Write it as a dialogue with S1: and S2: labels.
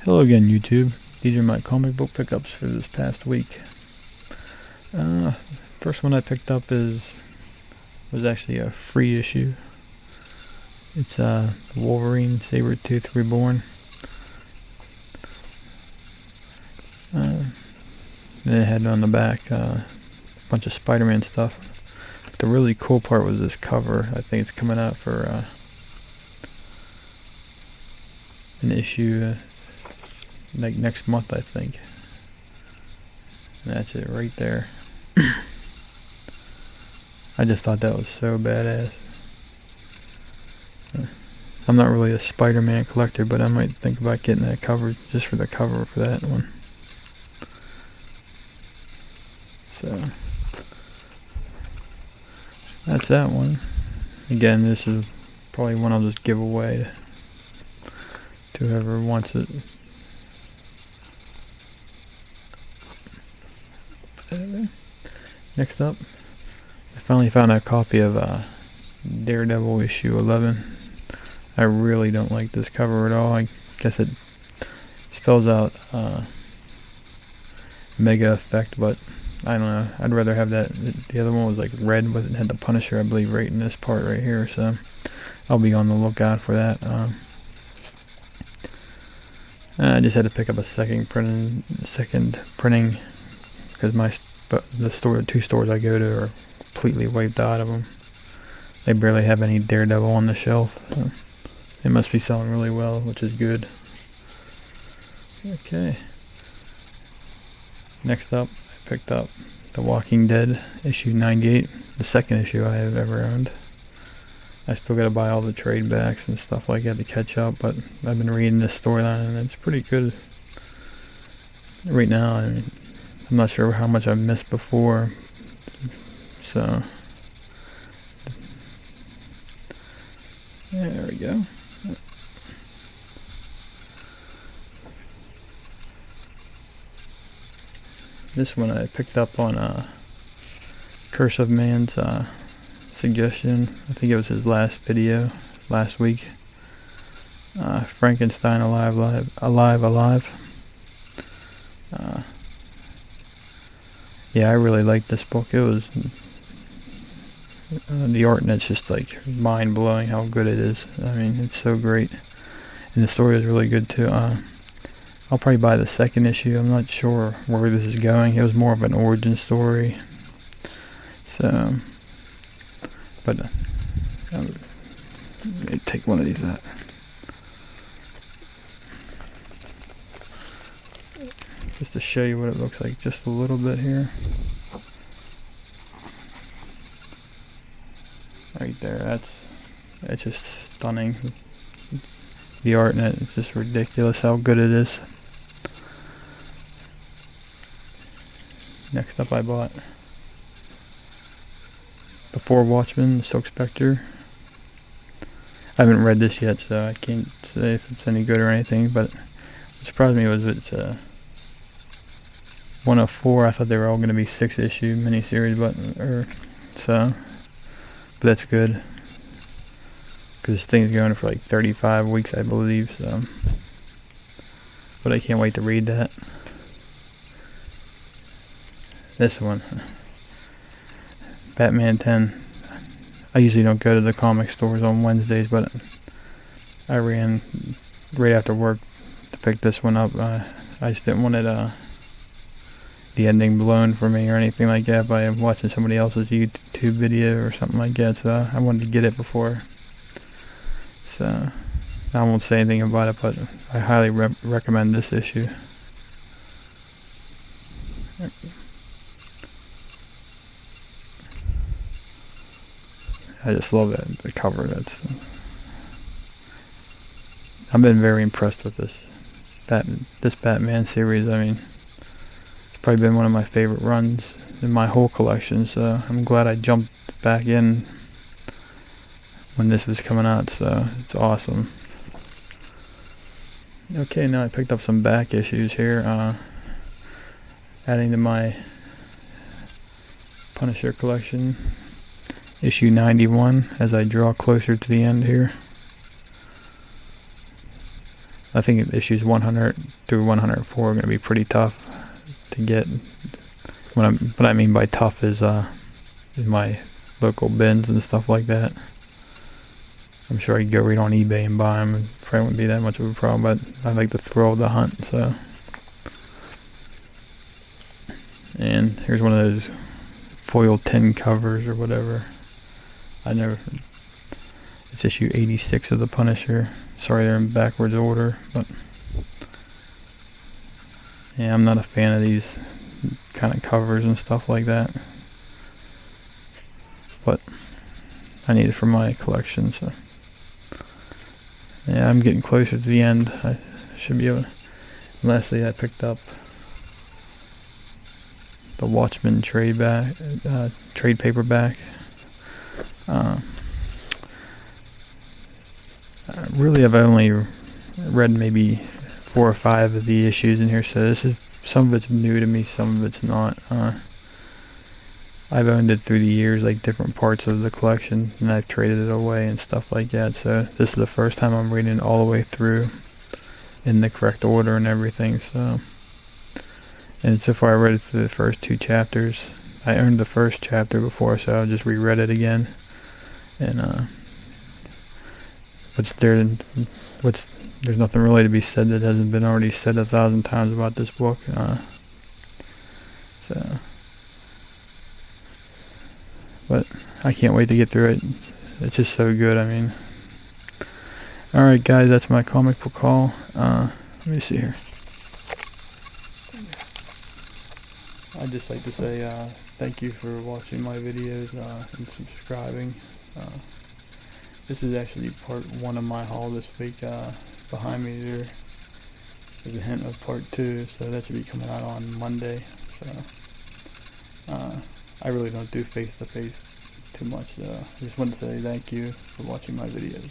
S1: Hello again, YouTube. These are my comic book pickups for this past week. First one I picked up was actually a free issue. It's Wolverine Sabretooth Reborn. It had on the back a bunch of Spider-Man stuff. The really cool part was this cover. I think it's coming out for an issue like next month, I think. And that's it right there. I just thought that was so badass. I'm not really a Spider-Man collector, but I might think about getting that cover just for the cover for that one. So that's that one. Again, this is probably one I'll just give away to whoever wants it. Next up, I finally found a copy of Daredevil issue 11. I really don't like this cover at all. I guess it spells out mega effect, but I don't know. I'd rather have that. The other one was like red, but it had the Punisher, I believe, right in this part right here. So I'll be on the lookout for that. I just had to pick up a second printing because the two stores I go to are completely wiped out of them. They barely have any Daredevil on the shelf. So they must be selling really well, which is good. Okay. Next up, I picked up The Walking Dead issue 98, the second issue I have ever owned. I still gotta buy all the trade backs and stuff like that to catch up, but I've been reading this storyline and it's pretty good right now. I mean, I'm not sure how much I've missed before, so there we go. This one I picked up on Curse of Man's suggestion. I think it was his last video last week. Frankenstein Alive. Yeah, I really liked this book. It was the art in it's just like mind-blowing how good it is. I mean, it's so great, and the story is really good too. I'll probably buy the second issue. I'm not sure where this is going. It was more of an origin story, so. But let me take one of these out. Just to show you what it looks like just a little bit here. Right there, that's just stunning. The art in it is just ridiculous how good it is. Next up I bought Before Watchmen, the Silk Spectre. I haven't read this yet, so I can't say if it's any good or anything, but what surprised me was it's one of 4. I thought they were all going to be 6-issue miniseries, but that's good, because this thing's going for like 35 weeks, I believe, so, but I can't wait to read that. This one, Batman 10. I usually don't go to the comic stores on Wednesdays, but I ran right after work to pick this one up. I just didn't want it the ending blown for me or anything like that by watching somebody else's YouTube video or something like that, so I wanted to get it before. So I won't say anything about it, but I highly recommend this issue. I just love it, the cover. I've been very impressed with this Batman series. I mean, it's probably been one of my favorite runs in my whole collection, so I'm glad I jumped back in when this was coming out, so it's awesome. Okay, now I picked up some back issues here, adding to my Punisher collection. Issue 91 as I draw closer to the end here. I think issues 100 through 104 are going to be pretty tough to get. What I mean by tough is in my local bins and stuff like that. I'm sure I could go read on eBay and buy them. It probably wouldn't be that much of a problem, but I like the thrill of the hunt. So, and here's one of those foil tin covers or whatever. It's issue 86 of the Punisher. Sorry, they're in backwards order, but yeah, I'm not a fan of these kind of covers and stuff like that. But I need it for my collection, so yeah, I'm getting closer to the end. I should be able to. Lastly, I picked up the Watchmen trade paperback. Really, I've only read maybe 4 or 5 of the issues in here, so this is, some of it's new to me, some of it's not. I've owned it through the years, like different parts of the collection, and I've traded it away and stuff like that. So this is the first time I'm reading it all the way through in the correct order and everything. So, and so far I read it through the first 2 chapters. I owned the first chapter before, so I just reread it again. And there's nothing really to be said that hasn't been already said 1,000 times about this book. But I can't wait to get through it. It's just so good. I mean, alright guys, that's my comic book haul. Let me see here. I'd just like to say thank you for watching my videos and subscribing. This is actually part 1 of my haul this week. Behind me there is a hint of part 2, so that should be coming out on Monday. So I really don't do face-to-face too much, so I just wanted to say thank you for watching my videos.